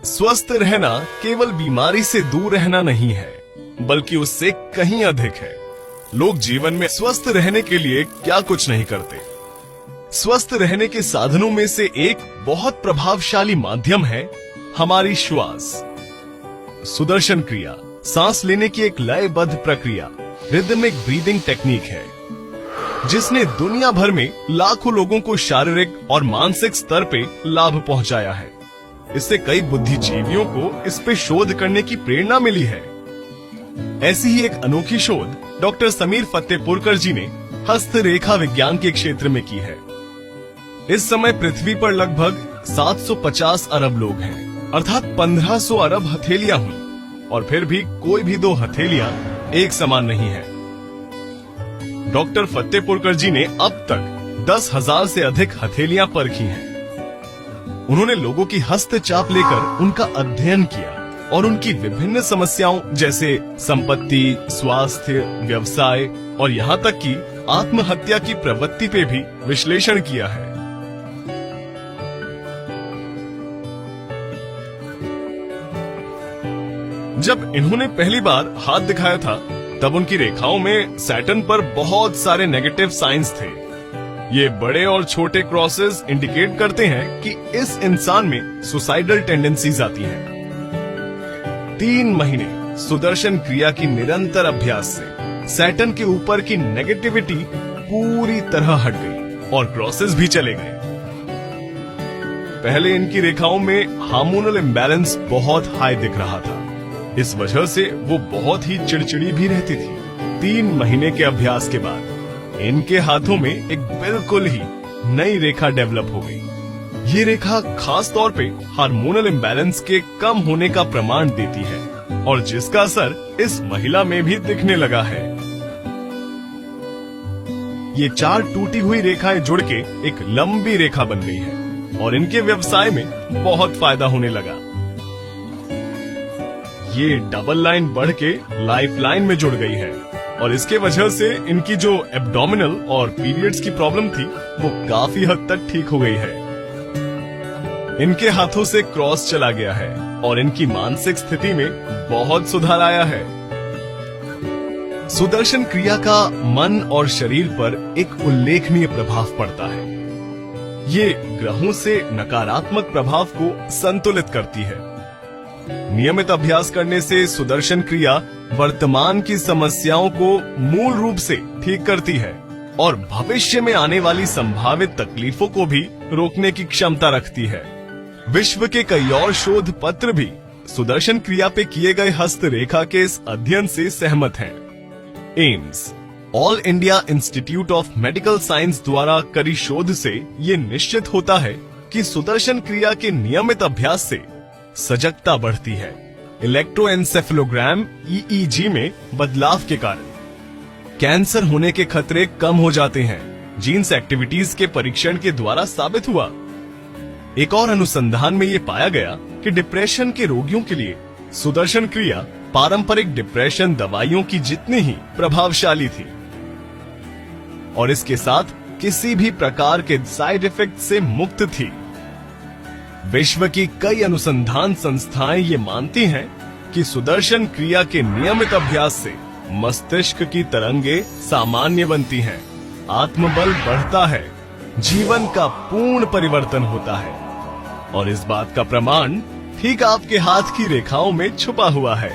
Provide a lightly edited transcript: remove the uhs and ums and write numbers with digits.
स्वस्थ रहना केवल बीमारी से दूर रहना नहीं है, बल्कि उससे कहीं अधिक है। लोग जीवन में स्वस्थ रहने के लिए क्या कुछ नहीं करते। स्वस्थ रहने के साधनों में से एक बहुत प्रभावशाली माध्यम है हमारी श्वास। सुदर्शन क्रिया सांस लेने की एक लयबद्ध प्रक्रिया, रिदमिक ब्रीदिंग टेक्निक है, जिसने दुनिया भर में लाखों लोगों को शारीरिक और मानसिक स्तर पे लाभ पहुंचाया है। इससे कई बुद्धिजीवियों को इस पे शोध करने की प्रेरणा मिली है। ऐसी ही एक अनोखी शोध डॉक्टर समीर फतेहपुरकर जी ने हस्तरेखा विज्ञान के क्षेत्र में की है। इस समय पृथ्वी पर लगभग 750 अरब लोग हैं, अर्थात 1500 अरब हथेलियां हुई, और फिर भी कोई भी दो हथेलियां एक समान नहीं है। डॉक्टर फतेहपुरकर जी ने अब तक 10,000 से अधिक हथेलियां परखी हैं। उन्होंने लोगों की हस्तचाप लेकर उनका अध्ययन किया और उनकी विभिन्न समस्याओं जैसे संपत्ति, स्वास्थ्य, व्यवसाय और यहाँ तक कि आत्महत्या की प्रवृत्ति पे भी विश्लेषण किया है। जब इन्होंने पहली बार हाथ दिखाया था, तब उनकी रेखाओं में सैटर्न पर बहुत सारे नेगेटिव साइंस थे। ये बड़े और छोटे क्रॉसेस इंडिकेट करते हैं कि इस इंसान में सुसाइडल टेंडेंसीज आती हैं। 3 महीने सुदर्शन क्रिया की निरंतर अभ्यास से सैटर्न के ऊपर की नेगेटिविटी पूरी तरह हट गई और क्रॉसेस भी चले गए। पहले इनकी रेखाओं में हार्मोनल इम्बैलेंस बहुत हाई दिख रहा था। इस वजह से वो बहुत ही चिड़चिड़ी भी रहती थी। 3 महीने के अभ्यास के बाद इनके हाथों में एक बिल्कुल ही नई रेखा डेवलप हो गई। ये रेखा खास तौर पे हार्मोनल इम्बैलेंस के कम होने का प्रमाण देती है और जिसका असर इस महिला में भी दिखने लगा है। ये 4 टूटी हुई रेखाएं जुड़ के एक लंबी रेखा बन गई है और इनके व्यवसाय में बहुत फायदा होने लगा। ये डबल लाइन बढ़ के लाइफ लाइन में जुड़ गई है और इसके वजह से इनकी जो एब्डोमिनल और पीरियड्स की प्रॉब्लम थी वो काफी हद तक ठीक हो गई है। इनके हाथों से क्रॉस चला गया है और इनकी मानसिक स्थिति में बहुत सुधार आया है। सुदर्शन क्रिया का मन और शरीर पर एक उल्लेखनीय प्रभाव पड़ता है। ये ग्रहों से नकारात्मक प्रभाव को संतुलित करती है। नियमित अभ्यास करने से सुदर्शन क्रिया वर्तमान की समस्याओं को मूल रूप से ठीक करती है और भविष्य में आने वाली संभावित तकलीफों को भी रोकने की क्षमता रखती है। विश्व के कई और शोध पत्र भी सुदर्शन क्रिया पे किए गए हस्तरेखा के इस अध्ययन से सहमत हैं। AIIMS, all India institute of medical science द्वारा करी शोध से ये निश्चित होता है कि सुदर्शन क्रिया के नियमित अभ्यास से सजगता बढ़ती है। इलेक्ट्रोएन्सेफेलोग्राम EEG में बदलाव के कारण कैंसर होने के खतरे कम हो जाते हैं। जीन्स एक्टिविटीज के परीक्षण के द्वारा साबित हुआ। एक और अनुसंधान में ये पाया गया कि डिप्रेशन के रोगियों के लिए सुदर्शन क्रिया पारंपरिक डिप्रेशन दवाइयों की जितनी ही प्रभावशाली थी और इसके साथ किसी भी प्रकार के साइड इफेक्ट से मुक्त थी। विश्व की कई अनुसंधान संस्थाएं ये मानती हैं कि सुदर्शन क्रिया के नियमित अभ्यास से मस्तिष्क की तरंगे सामान्य बनती हैं, आत्मबल बढ़ता है, जीवन का पूर्ण परिवर्तन होता है और इस बात का प्रमाण ठीक आपके हाथ की रेखाओं में छुपा हुआ है।